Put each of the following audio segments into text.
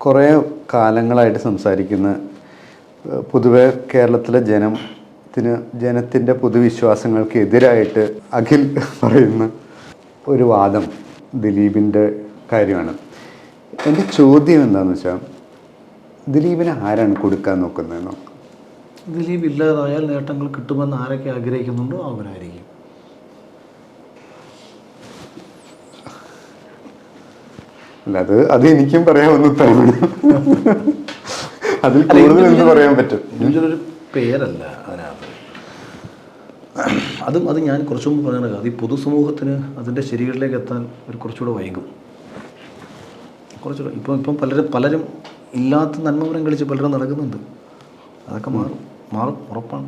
കുറേ കാലങ്ങളായിട്ട് സംസാരിക്കുന്ന പൊതുവെ കേരളത്തിലെ ജനത്തിൻ്റെ പൊതുവിശ്വാസങ്ങൾക്ക് എതിരായിട്ട് അഖിൽ പറയുന്ന ഒരു വാദം ദിലീപിൻ്റെ കാര്യമാണ്. എൻ്റെ ചോദ്യം എന്താണെന്ന് വെച്ചാൽ, ദിലീപിനെ ആരാണ് കൊടുക്കാൻ നോക്കുന്നതെന്നോ? ദിലീപ് ഇല്ലാതായാൽ നേട്ടങ്ങൾ കിട്ടുമെന്ന് ആരൊക്കെ ആഗ്രഹിക്കുന്നുണ്ടോ അവരായിരിക്കും. അല്ല, അത് എനിക്കും പറയാവുന്ന ഉത്തരമാണ്. അതിൽ കൂടുതൽ എന്ത് പറയാൻ പറ്റും? ഇതിലൊരു പേരല്ല അതിനകത്ത്. അത് ഞാൻ കുറച്ചു മുമ്പ് പറഞ്ഞത്, അത് ഈ പൊതുസമൂഹത്തിന് അതിൻ്റെ ശരികളിലേക്ക് എത്താൻ ഒരു കുറച്ചുകൂടെ വൈകും. കുറച്ചുകൂടെ ഇപ്പം പലരും ഇല്ലാത്ത നന്മപുരം കളിച്ച് പലരും നടക്കുന്നുണ്ട്. അതൊക്കെ മാറും ഉറപ്പാണ്.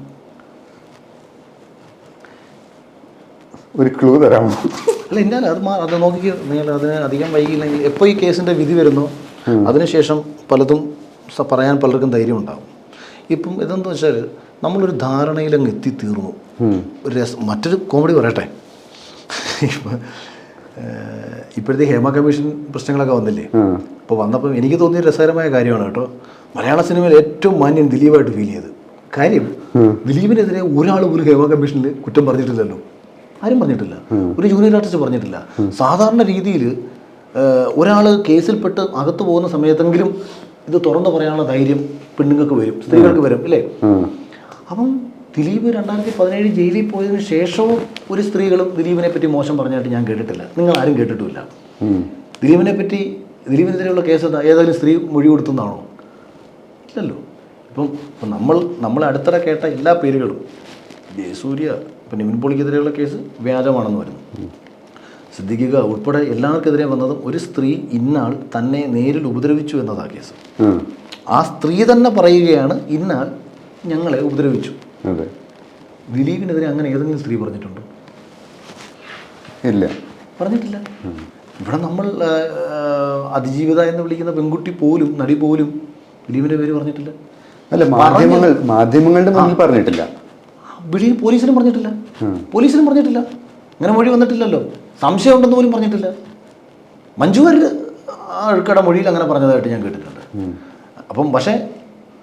ഒരു ക്ലൂ തരാമോ? അല്ല, ഇല്ല, അത് നോക്കി നിങ്ങൾ അതിന് അധികം വൈകില്ലെങ്കിൽ എപ്പോൾ ഈ കേസിൻ്റെ വിധി വരുന്നോ അതിനുശേഷം പലതും പറയാൻ പലർക്കും ധൈര്യം ഉണ്ടാകും. ഇപ്പം ഇതെന്താ വെച്ചാൽ, നമ്മളൊരു ധാരണയിലങ്ങ് എത്തിത്തീർന്നു. മറ്റൊരു കോമഡി പറയട്ടെ. ഇപ്പോഴത്തെ ഹേമ കമ്മീഷൻ പ്രശ്നങ്ങളൊക്കെ വന്നില്ലേ? അപ്പോൾ വന്നപ്പം എനിക്ക് തോന്നിയ രസകരമായ കാര്യമാണ് കേട്ടോ. മലയാള സിനിമയിൽ ഏറ്റവും മാന്യം ദിലീപായിട്ട് ഫീൽ ചെയ്ത് കാര്യം, ദിലീപിനെതിരെ ഒരാൾ പോലും ഹേമ കമ്മീഷനിൽ കുറ്റം പറഞ്ഞിട്ടില്ലല്ലോ. ആരും പറഞ്ഞിട്ടില്ല. ഒരു ജൂനിയർ ആർട്ടിസ്റ്റ് പറഞ്ഞിട്ടില്ല. സാധാരണ രീതിയിൽ ഒരാൾ കേസിൽപ്പെട്ട് അകത്ത് പോകുന്ന സമയത്തെങ്കിലും ഇത് തുറന്നു പറയാനുള്ള ധൈര്യം പെണ്ണുങ്ങൾക്ക് വരും, സ്ത്രീകൾക്ക് വരും, അല്ലേ? അപ്പം ദിലീപ് 2017 ജയിലിൽ പോയതിനു ശേഷവും ഒരു സ്ത്രീകളും ദിലീപിനെ പറ്റി മോശം പറഞ്ഞായിട്ട് ഞാൻ കേട്ടിട്ടില്ല. നിങ്ങൾ ആരും കേട്ടിട്ടുമില്ല. ദിലീപിനെതിരെയുള്ള കേസ് ഏതെങ്കിലും സ്ത്രീ മൊഴി കൊടുത്തുന്നാണോ? ഇല്ലല്ലോ. ഇപ്പം നമ്മൾ അടുത്തിടെ കേട്ട എല്ലാ പേരുകളും, ജയസൂര്യ, ഇപ്പം നിവിൻ പോളിക്കെതിരെയുള്ള കേസ് വ്യാജമാണെന്ന് വരുന്നു. സിദ്ദിഖിക ഉൾപ്പെടെ എല്ലാവർക്കെതിരെ വന്നതും ഒരു സ്ത്രീ ഇന്നാൾ തന്നെ നേരിൽ ഉപദ്രവിച്ചു എന്നതാണ് കേസ്. ആ സ്ത്രീ തന്നെ പറയുകയാണ്, ഇന്നാൾ ഞങ്ങളെ ഉപദ്രവിച്ചു. ദിലീപിനെതിരെ അങ്ങനെ ഏതെങ്കിലും സ്ത്രീ പറഞ്ഞിട്ടുണ്ടോ? ഇല്ല, പറഞ്ഞിട്ടില്ല. ഇവിടെ നമ്മൾ അതിജീവിത എന്ന് വിളിക്കുന്ന പെൺകുട്ടി പോലും, നടി പോലും ദിലീപിൻ്റെ പേര് പറഞ്ഞിട്ടില്ല. അല്ല, മാധ്യമങ്ങളുടെ മുന്നിൽ പറഞ്ഞിട്ടില്ല. പോലീസിനും പറഞ്ഞിട്ടില്ല. അങ്ങനെ മൊഴി വന്നിട്ടില്ലല്ലോ. സംശയം ഉണ്ടെന്ന് പോലും പറഞ്ഞിട്ടില്ല. മഞ്ജു വാര്യർ അഴുക്കട മൊഴിയിൽ അങ്ങനെ പറഞ്ഞതായിട്ട് ഞാൻ കേട്ടിട്ടുണ്ട്. അപ്പം പക്ഷേ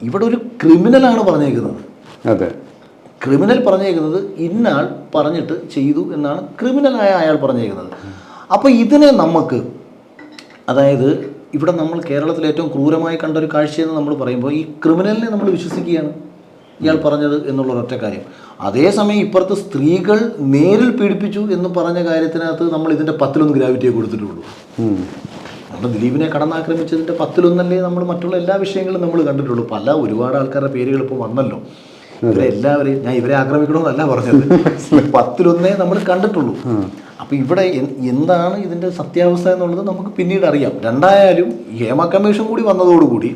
ഇവിടെ ഒരു ക്രിമിനലാണ് പറഞ്ഞേക്കുന്നത്. അതെ, ക്രിമിനൽ പറഞ്ഞേക്കുന്നത് ഇന്നാൾ പറഞ്ഞിട്ട് ചെയ്തു എന്നാണ് ക്രിമിനലായ അയാൾ പറഞ്ഞേക്കുന്നത്. അപ്പോൾ ഇതിനെ നമുക്ക്, അതായത് ഇവിടെ നമ്മൾ കേരളത്തിൽ ഏറ്റവും ക്രൂരമായി കണ്ട ഒരു കാഴ്ചയെന്ന് നമ്മൾ പറയുമ്പോൾ ഈ ക്രിമിനലിനെ നമ്മൾ വിശ്വസിക്കുകയാണ് ഇയാൾ പറഞ്ഞത് എന്നുള്ള ഒരൊറ്റ കാര്യം. അതേസമയം ഇപ്പുറത്ത് സ്ത്രീകൾ നേരിൽ പീഡിപ്പിച്ചു എന്ന് പറഞ്ഞ കാര്യത്തിനകത്ത് നമ്മൾ ഇതിൻ്റെ 10-1 ഗ്രാവിറ്റിയെ കൊടുത്തിട്ടുള്ളൂ. നമ്മൾ ദിലീപിനെ കടന്നാക്രമിച്ചതിൻ്റെ 10-1 നമ്മൾ മറ്റുള്ള എല്ലാ വിഷയങ്ങളും നമ്മൾ കണ്ടിട്ടുള്ളൂ. ഒരുപാട് ആൾക്കാരുടെ പേരുകൾ ഇപ്പോൾ വന്നല്ലോ. എല്ലാവരെയും ഞാൻ ഇവരെ ആക്രമിക്കണമെന്നല്ല പറഞ്ഞത്, 10-1 നമ്മൾ കണ്ടിട്ടുള്ളൂ. അപ്പോൾ ഇവിടെ എന്താണ് ഇതിൻ്റെ സത്യാവസ്ഥ എന്നുള്ളത് നമുക്ക് പിന്നീട് അറിയാം. രണ്ടായാലും ഹേമ കമ്മീഷൻ കൂടി വന്നതോടുകൂടി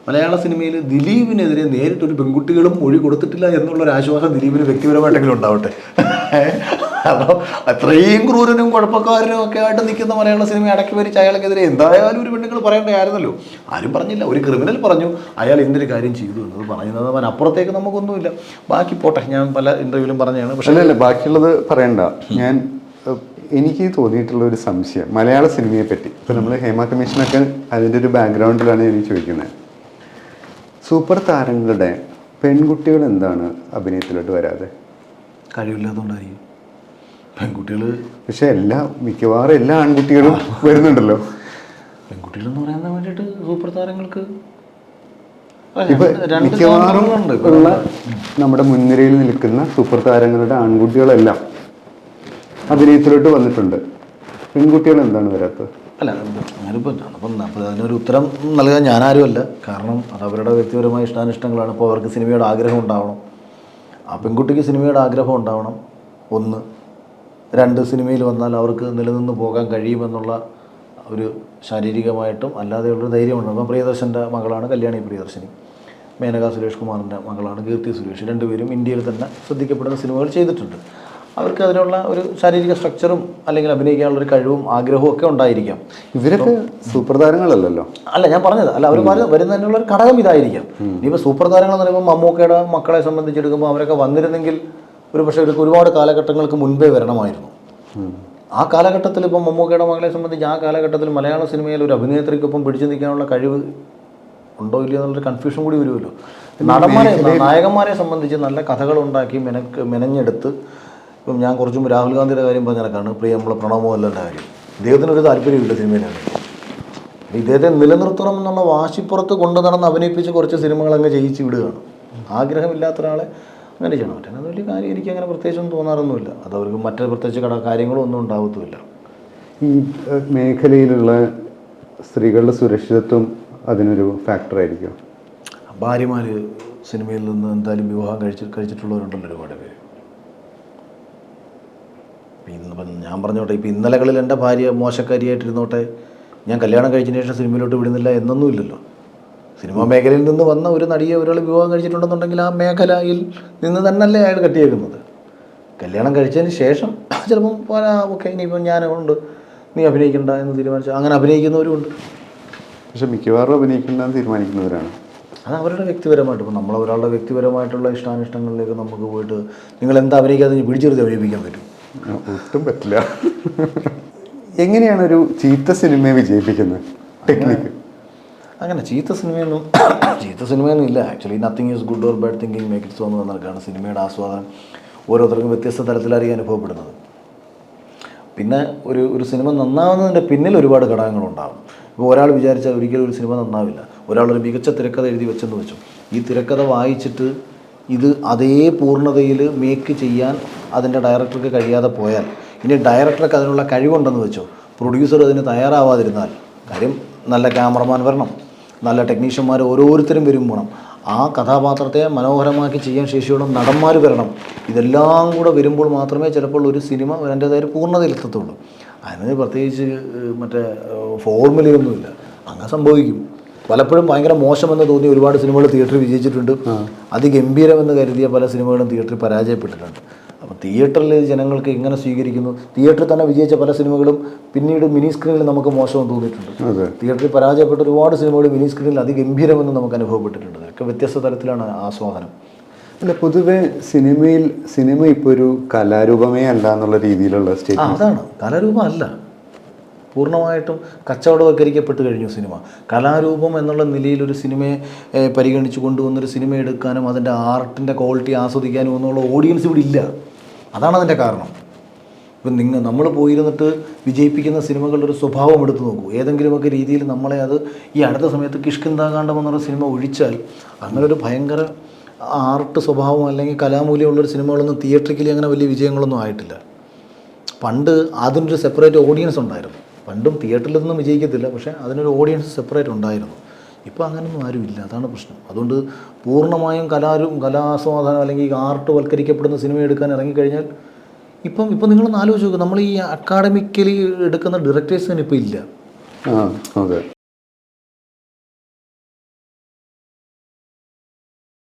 മലയാള സിനിമയിൽ ദിലീപിനെതിരെ നേരിട്ടൊരു പെൺകുട്ടികളും മൊഴി കൊടുത്തിട്ടില്ല എന്നുള്ളൊരു ആശ്വാസം ദിലീപിന് വ്യക്തിപരമായിട്ടെങ്കിലും ഉണ്ടാവട്ടെ. അപ്പോൾ അത്രയും ക്രൂരനും കുഴപ്പക്കാരനും ഒക്കെ ആയിട്ട് നിൽക്കുന്ന മലയാള സിനിമ അടക്കി വരിച്ച് അയാൾക്കെതിരെ എന്തായാലും ഒരു പെണ്ണുങ്ങൾ പറയേണ്ടതായിരുന്നല്ലോ. ആരും പറഞ്ഞില്ല. ഒരു ക്രിമിനൽ പറഞ്ഞു അയാൾ ഇന്നൊരു കാര്യം ചെയ്തു എന്നത് പറയുന്നത്. അവൻ അപ്പുറത്തേക്ക് നമുക്കൊന്നുമില്ല. ബാക്കി പോട്ടെ, ഞാൻ പല ഇൻ്റർവ്യൂവിലും പറഞ്ഞതാണ്. പക്ഷേ അല്ല, ബാക്കിയുള്ളത് പറയണ്ട. എനിക്ക് തോന്നിയിട്ടുള്ള ഒരു സംശയം മലയാള സിനിമയെ പറ്റി, ഇപ്പം നമ്മൾ ഹേമ കമ്മീഷനൊക്കെ അതിൻ്റെ ഒരു ബാക്ക്ഗ്രൗണ്ടിലാണ് ഞാൻ ചോദിക്കുന്നത്. സൂപ്പർ താരങ്ങളുടെ പെൺകുട്ടികൾ എന്താണ് അഭിനയത്തിലോട്ട് വരാതെ? കഴിവില്ലാത്തതുകൊണ്ടായിരിക്കും. പെൺകുട്ടികൾ പക്ഷേ മിക്കവാറും എല്ലാ ആൺകുട്ടികളും വരുന്നുണ്ടല്ലോ. പെൺകുട്ടികളെന്ന് പറയാൻ വേണ്ടിയിട്ട് സൂപ്പർ താരങ്ങൾക്ക് ഇപ്പം മിക്കവാറും ഉള്ള നമ്മുടെ മുൻനിരയിൽ നിൽക്കുന്ന സൂപ്പർ താരങ്ങളുടെ ആൺകുട്ടികളെല്ലാം അഭിനയത്തിലോട്ട് വന്നിട്ടുണ്ട്. പെൺകുട്ടികൾ എന്താണ് വരാത്തത്? അല്ല, ഞാനിപ്പോൾ അതിനൊരു ഉത്തരം നൽകാൻ ഞാനാരുമല്ല. കാരണം അത് അവരുടെ വ്യക്തിപരമായ ഇഷ്ടാനിഷ്ടങ്ങളാണ്. ഇപ്പോൾ അവർക്ക് സിനിമയുടെ ആഗ്രഹം ഉണ്ടാവണം. ആ പെൺകുട്ടിക്ക് സിനിമയുടെ ആഗ്രഹം ഉണ്ടാവണം. 1, 2 സിനിമയിൽ വന്നാൽ അവർക്ക് നിലനിന്ന് പോകാൻ കഴിയുമെന്നുള്ള ഒരു ശാരീരികമായിട്ടും അല്ലാതെയുള്ളൊരു ധൈര്യമുണ്ട്. അപ്പം പ്രിയദർശൻ്റെ മകളാണ് കല്യാണി പ്രിയദർശിനി, മേനക സുരേഷ് കുമാറിൻ്റെ മകളാണ് കീർത്തി സുരേഷ്. രണ്ടുപേരും ഇന്ത്യയിൽ തന്നെ ശ്രദ്ധിക്കപ്പെടുന്ന സിനിമകൾ ചെയ്തിട്ടുണ്ട്. അവർക്ക് അതിനുള്ള ഒരു ശാരീരിക സ്ട്രക്ചറും അല്ലെങ്കിൽ അഭിനയിക്കാനുള്ളൊരു കഴിവും ആഗ്രഹവും ഒക്കെ ഉണ്ടായിരിക്കാം. ഇവരൊക്കെ സൂപ്പർ താരങ്ങളല്ലല്ലോ. അല്ല, ഞാൻ പറഞ്ഞത് അല്ല, അവർ വരുന്നതിനുള്ള ഒരു ഘടകം ഇതായിരിക്കാം. ഇനിയിപ്പോൾ സൂപ്പർ താരങ്ങൾ എന്ന് പറയുമ്പോൾ മമ്മൂക്കയുടെ മക്കളെ സംബന്ധിച്ചെടുക്കുമ്പോൾ അവരൊക്കെ വന്നിരുന്നെങ്കിൽ ഒരു പക്ഷേ ഇവർക്ക് ഒരുപാട് കാലഘട്ടങ്ങൾക്ക് മുൻപേ വരണമായിരുന്നു. ആ കാലഘട്ടത്തിൽ ഇപ്പം മമ്മൂക്കയുടെ മകളെ സംബന്ധിച്ച് ആ കാലഘട്ടത്തിൽ മലയാള സിനിമയിൽ ഒരു അഭിനേത്രിക്കൊപ്പം പിടിച്ചു നിൽക്കാനുള്ള കഴിവ് ഉണ്ടോ ഇല്ലയോ എന്നുള്ളൊരു കൺഫ്യൂഷൻ കൂടി വരുമല്ലോ. നായകന്മാരെ സംബന്ധിച്ച് നല്ല കഥകളുണ്ടാക്കി മെനഞ്ഞെടുത്ത്, ഇപ്പം ഞാൻ കുറച്ച് മുമ്പ് രാഹുൽ ഗാന്ധിയുടെ കാര്യം പറഞ്ഞ കണക്കാണ്, നമ്മളെ പ്രണവ് മോഹൻലാലിൻ്റെ കാര്യം. ഇദ്ദേഹത്തിനൊരു താല്പര്യമില്ല സിനിമയിലാണ്. ഇദ്ദേഹത്തെ നിലനിർത്തണം എന്നുള്ള വാശിപ്പുറത്ത് കൊണ്ടു നടന്ന് അഭിനയിപ്പിച്ച് കുറച്ച് സിനിമകളങ്ങ് ചെയ്യിച്ച് വിടുകയാണ്. ആഗ്രഹമില്ലാത്ത ഒരാളെ അങ്ങനെ ചെയ്യണം. മറ്റേ അത് വലിയ കാര്യം എനിക്ക് അങ്ങനെ പ്രത്യേകിച്ചൊന്നും തോന്നാറൊന്നുമില്ല. അത് അവർക്ക് മറ്റു പ്രത്യേകിച്ച് കാര്യങ്ങളും ഒന്നും ഉണ്ടാവത്തുമില്ല. ഈ മേഖലയിലുള്ള സ്ത്രീകളുടെ സുരക്ഷിതത്വം അതിനൊരു ഫാക്ടറായിരിക്കും. ഭാര്യമാർ സിനിമയിൽ നിന്ന് എന്തായാലും വിവാഹം കഴിച്ചിട്ടുള്ളവരുണ്ടല്ലോ ഒരുപാട് പേര്. ഇന്നിപ്പം ഞാൻ പറഞ്ഞോട്ടെ, ഇപ്പം ഇന്നലകളിൽ എൻ്റെ ഭാര്യ മോശക്കാരിയായിട്ടിരുന്നോട്ടെ, ഞാൻ കല്യാണം കഴിച്ചതിന് ശേഷം സിനിമയിലോട്ട് വിടുന്നില്ല എന്നൊന്നും ഇല്ലല്ലോ. സിനിമാ മേഖലയിൽ നിന്ന് വന്ന ഒരു നടിയെ ഒരാൾ വിവാഹം കഴിച്ചിട്ടുണ്ടെന്നുണ്ടെങ്കിൽ ആ മേഖലയിൽ നിന്ന് തന്നെയല്ലേ അയാൾ കെട്ടിയേക്കുന്നത്. കല്യാണം കഴിച്ചതിന് ശേഷം ചിലപ്പം ഓക്കെ ഇനിയിപ്പം ഞാനുണ്ട്, നീ അഭിനയിക്കണ്ട എന്ന് തീരുമാനിച്ചാൽ അങ്ങനെ അഭിനയിക്കുന്നവരുമുണ്ട്. പക്ഷെ മിക്കവാറും അഭിനയിക്കണ്ടെന്ന് തീരുമാനിക്കുന്നവരാണ്. അത് അവരുടെ വ്യക്തിപരമായിട്ട്. ഇപ്പം നമ്മളൊരാളുടെ വ്യക്തിപരമായിട്ടുള്ള ഇഷ്ടാനിഷ്ടങ്ങളിലേക്ക് നമുക്ക് പോയിട്ട് നിങ്ങൾ എന്താ അഭിനയിക്കാതെ പിടിച്ചെടുത്ത് അഭിനയിപ്പിക്കാൻ പറ്റും? ഒട്ടും പറ്റില്ല. എങ്ങനെയാണ് ഒരു ചീത്ത സിനിമയെ വിജയിപ്പിക്കുന്നത്? ടെക്നിക്ക് അങ്ങനെ ചീത്ത സിനിമയൊന്നും ഇല്ല. Actually nothing is good or bad thinking make it so എന്ന് പറഞ്ഞാണ് സിനിമയുടെ ആസ്വാദനം ഓരോരുത്തർക്കും വ്യത്യസ്ത തലത്തിലായിരിക്കും അനുഭവപ്പെടുന്നത്. പിന്നെ ഒരു സിനിമ നന്നാവുന്നതിൻ്റെ പിന്നിൽ ഒരുപാട് ഘടകങ്ങളുണ്ടാകും. ഇപ്പോൾ ഒരാൾ വിചാരിച്ചാൽ ഒരിക്കലും ഒരു സിനിമ നന്നാവില്ല. ഒരാളൊരു മികച്ച തിരക്കഥ എഴുതി വെച്ചെന്ന് വെച്ചു, ഈ തിരക്കഥ വായിച്ചിട്ട് ഇത് അതേ പൂർണ്ണതയിൽ മേക്ക് ചെയ്യാൻ അതിൻ്റെ ഡയറക്ടർക്ക് കഴിയാതെ പോയാൽ, ഇനി ഡയറക്ടർക്ക് അതിനുള്ള കഴിവുണ്ടെന്ന് വെച്ചോ, പ്രൊഡ്യൂസർ അതിന് തയ്യാറാവാതിരുന്നാൽ, കാര്യം നല്ല ക്യാമറമാൻ വരണം, നല്ല ടെക്നീഷ്യന്മാർ ഓരോരുത്തരും വരും വേണം, ആ കഥാപാത്രത്തെ മനോഹരമാക്കി ചെയ്യാൻ ശേഷിയുള്ള നടന്മാർ വരണം. ഇതെല്ലാം കൂടെ വരുമ്പോൾ മാത്രമേ ചിലപ്പോൾ ഒരു സിനിമ അതിൻ്റേതായ പൂർണ്ണതയിലെത്തത്തുള്ളൂ. അതിന് പ്രത്യേകിച്ച് മറ്റേ ഫോർമുലയൊന്നുമില്ല. അങ്ങനെ സംഭവിക്കും. പലപ്പോഴും ഭയങ്കര മോശമെന്ന് തോന്നിയ ഒരുപാട് സിനിമകൾ തിയേറ്ററിൽ വിജയിച്ചിട്ടുണ്ട്. അതിഗംഭീരമെന്ന് കരുതിയ പല സിനിമകളും തിയേറ്ററിൽ പരാജയപ്പെട്ടിട്ടുണ്ട്. അപ്പോൾ തിയേറ്ററിൽ ജനങ്ങൾക്ക് എങ്ങനെ സ്വീകരിക്കുന്നു, തിയേറ്ററിൽ തന്നെ വിജയിച്ച പല സിനിമകളും പിന്നീട് മിനി സ്ക്രീനിൽ നമുക്ക് മോശമെന്ന് തോന്നിയിട്ടുണ്ട്. തിയേറ്ററിൽ പരാജയപ്പെട്ട ഒരുപാട് സിനിമകൾ മിനി സ്ക്രീനിൽ അതിഗംഭീരമെന്ന് നമുക്ക് അനുഭവപ്പെട്ടിട്ടുണ്ട്. അതൊക്കെ വ്യത്യസ്ത തലത്തിലാണ് ആസ്വാദനം. അല്ല, പൊതുവെ സിനിമ ഇപ്പോൾ ഒരു കലാരൂപമേ അല്ല എന്നുള്ള രീതിയിലുള്ള സ്റ്റേറ്റ്മെന്റ്. അതാണ്, കലാരൂപം അല്ല, പൂർണ്ണമായിട്ടും കച്ചവടവൽക്കരിക്കപ്പെട്ട് കഴിഞ്ഞു സിനിമ. കലാരൂപം എന്നുള്ള നിലയിൽ ഒരു സിനിമയെ പരിഗണിച്ചു കൊണ്ടുവന്നൊരു സിനിമ എടുക്കാനും അതിൻ്റെ ആർട്ടിൻ്റെ ക്വാളിറ്റി ആസ്വദിക്കാനും എന്നുള്ള ഓഡിയൻസ് ഇവിടെ ഇല്ല. അതാണ് അതിൻ്റെ കാരണം. ഇപ്പം നമ്മൾ പോയിരുന്നിട്ട് വിജയിപ്പിക്കുന്ന സിനിമകളുടെ ഒരു സ്വഭാവം എടുത്ത് നോക്കൂ. ഏതെങ്കിലുമൊക്കെ രീതിയിൽ നമ്മളെ അത് ഈ അടുത്ത സമയത്ത് കിഷ്കിന്ധാകാന്ഡം എന്നുള്ള സിനിമ ഒഴിച്ചാൽ അങ്ങനെ ഒരു ഭയങ്കര ആർട്ട് സ്വഭാവം അല്ലെങ്കിൽ കലാമൂല്യമുള്ളൊരു സിനിമകളൊന്നും തിയേറ്ററിക്കലി അങ്ങനെ വലിയ വിജയങ്ങളൊന്നും ആയിട്ടില്ല. പണ്ട് അതിനൊരു സെപ്പറേറ്റ് ഓഡിയൻസ് ഉണ്ടായിരുന്നു. പണ്ടും തിയേറ്ററിലൊന്നും വിജയിക്കത്തില്ല, പക്ഷേ അതിനൊരു ഓഡിയൻസ് സെപ്പറേറ്റ് ഉണ്ടായിരുന്നു. ഇപ്പോൾ അങ്ങനെയൊന്നും ആരുമില്ല. അതാണ് പ്രശ്നം. അതുകൊണ്ട് പൂർണ്ണമായും കലാസ്വാദനം അല്ലെങ്കിൽ ആർട്ട് വൽക്കരിക്കപ്പെടുന്ന സിനിമ എടുക്കാൻ ഇറങ്ങിക്കഴിഞ്ഞാൽ ഇപ്പം നിങ്ങളൊന്ന് ആലോചിച്ച് നോക്കുക, നമ്മൾ ഈ അക്കാഡമിക്കലി എടുക്കുന്ന ഡയറക്ടേഴ്സ് തന്നെ ഇപ്പോൾ ഇല്ല.